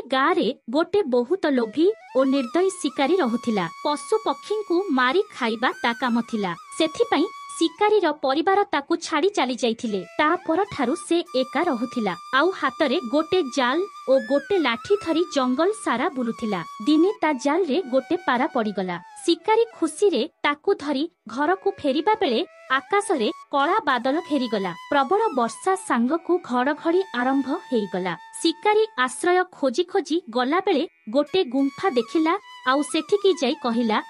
गाँरे गोटे बहुत लोभी और निर्दयी शिकारी रहुथिला। पशु पक्षी को मारी खाइबा ता काम थिला। सेथिपई शिकारीर परिवार ताकू छाड़ी चली जाइथिले। ता परठारु से एका रहुथिला। आउ हातरे गोटे जाल और गोटे लाठी धरी जंगल सारा बुलुथिला। दिने ता जाल रे गोटे पारा पड़ीगला। शिकारी खुशी रे ताकू धरी घर को फेरिबा बेले आकाश रे कला बादल घेरीगला। प्रबल वर्षा सांगकू घड़घड़ी आरंभ हेईगला। शिकारी आश्रय खोजी खोजी गला बेले गोटे गुंफा देखिला। आउ सेठिकी जाई कहिला,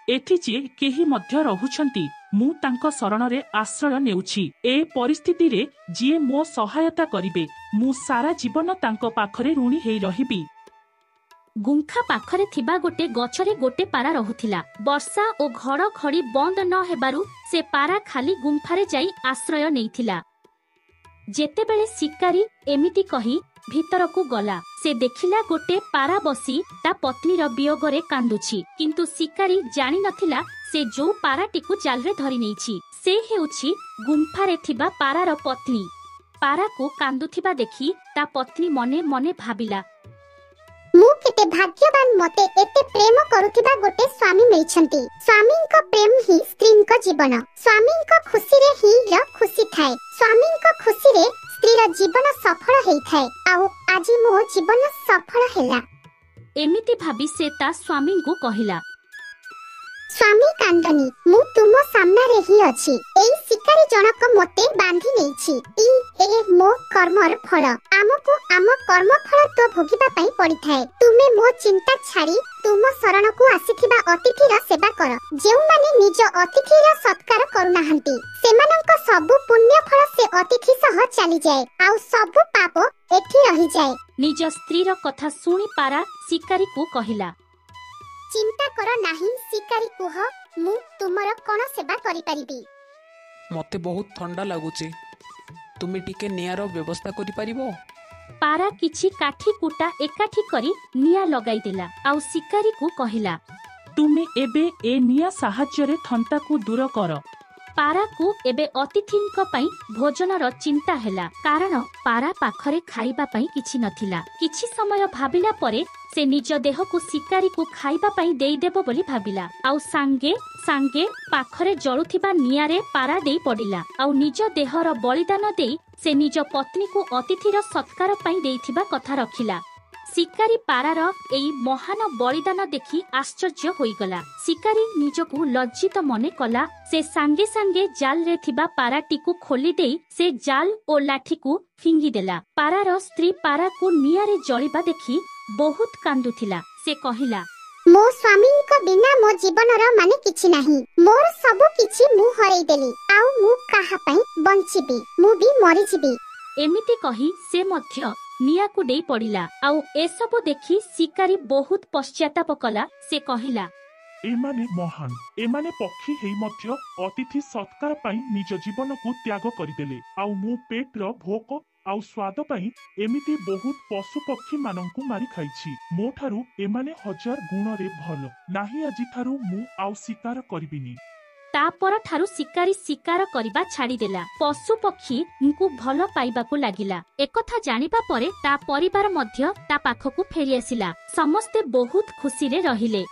एठी जे केही मध्य रहुछंती मु तांको शरणरे आश्रय नेउछि। ए परिस्थिति रे जिए मो सहायता करिवे मु सारा जीवन तांको पाखरे ऋणी हेई रहिबी। गुंफा पाखरे थिबा गोटे गछरे गोटे पारा रहुथिला। वर्षा और घड़घड़ी बंद न हेबारु से पारा खाली गुंफारे जाई आश्रय नेइथिला। जेतेबेले शिकारी एमिति कही भितरकू गला से देखिला गोटे पारा बसी ता पत्नीर वियोगरे कांदुछि। किंतु शिकारी जानि नथिला से जो पाराटिकू जालरे धरि नेइछि से हेउछि गुंफारे थिबा पारार पत्नी। पाराकू कांदुथिबा देखि ता पत्नी मने मने भाबिला, मु केते भाग्यवान मते एते प्रेम करुथिबा गोटे स्वामी मिलछंती। स्वामींका प्रेम ही स्त्रींका जीवन। स्वामींका खुशी रे ही र खुशी थाए। स्वामींका खुशी रे स्त्रीर जीवन सफल हेई थाए। आउ आजि मो जीवन सफल हेला। एमिति भाबी से ता स्वामी को कहिला, स्वामी कांदनी मु तुम सामना रे ही अछि। एई शिकारी जनक मते बांधी नेछि। ए मो कर्मर फल। आमको आम कर्म फल तो भोगिबा पई पड़ी थाए। तुमे मो चिंता छाड़ी तुम शरण को आसीथिबा अतिथिर सेवा कर। जेउ माने निज अतिथिर सत्कार करुनाहंती सेमानंक सब पुण्य फल से अतिथि सह चली जाए। आउ सब पाप एठी रही जाए। निज स्त्रीर कथा सुनी पारा शिकारी को कहिला, चिंता कर नाही शिकारी कुह मु तुमर कोन सेवा करि परिबी। मते बहुत ठंडा लागुचे तुमे टिके नियार व्यवस्था करि परिबो। पारा किछि काठी कुटा एकाठी करी निया लगाई देला। आउ शिकारी को कहिला, तुमे एबे ए निया साहाଯ୍ୟରେ थंता को दूर कर। पारा को एबे अतिथिंक पई भोजनर चिंता हैला। कारण पारा पाखरे खाइबा पई किछि नथिला। किछि समय भाबिला परे से निज देह को शिकारी को खाइबा पई देई देबो बोली भाबिला। आउ सांगे सांगे पाखरे जळुथिबा नियारे पारा देई पडिला। आउ निज देहर बलिदान देई से निज पत्नी को अतिथिर सत्कार पई देइथिबा कथा रखिला। शिकारी पारार एई महान बलिदान देखि आश्चर्य होईगला। शिकारी निजकू लज्जित मने कला। से सांगे सांगे जाल रे थिबा पाराटिकू खोली देई से जाल और लाठी को फिंगी देला। पारार स्त्री पारा को नियारे जळिबा देखि बहुत कांदुथिला। से कहिला, मो स्वामींक बिना मो जीवनर माने किछि नाही। मोर सब किछि मु हरई देली। आउ मु काहा पई बंचिबी मु भी मरि जिबी। एमिति कही से मध्य निया को देई पड़िला। आउ एसबु देखि शिकारी बहुत पश्चाताप कला। से कहिला, एमाने महान एमाने पक्षी हेई मध्य अतिथि सत्कार पई निज जीवन को त्याग करिदेले। आउ मु पेट रो भोक आउ स्वाद पई एमिति बहुत पशु पक्षी माननकु मारी खाइछि। मो ठारू एमाने हजार गुण रे भलो नाही। आजि ठारू मु आउ शिकार करिबिनी। तापर ठारू शिकारी शिकार करिबा छाड़ी देला। पशु पक्षी उनको भल पाइबाकू लागिला। एकथा जानिबा परे ता परिवार मध्य ता पाखकू फेरी आसिला। समस्ते बहुत खुशी रे रहिले।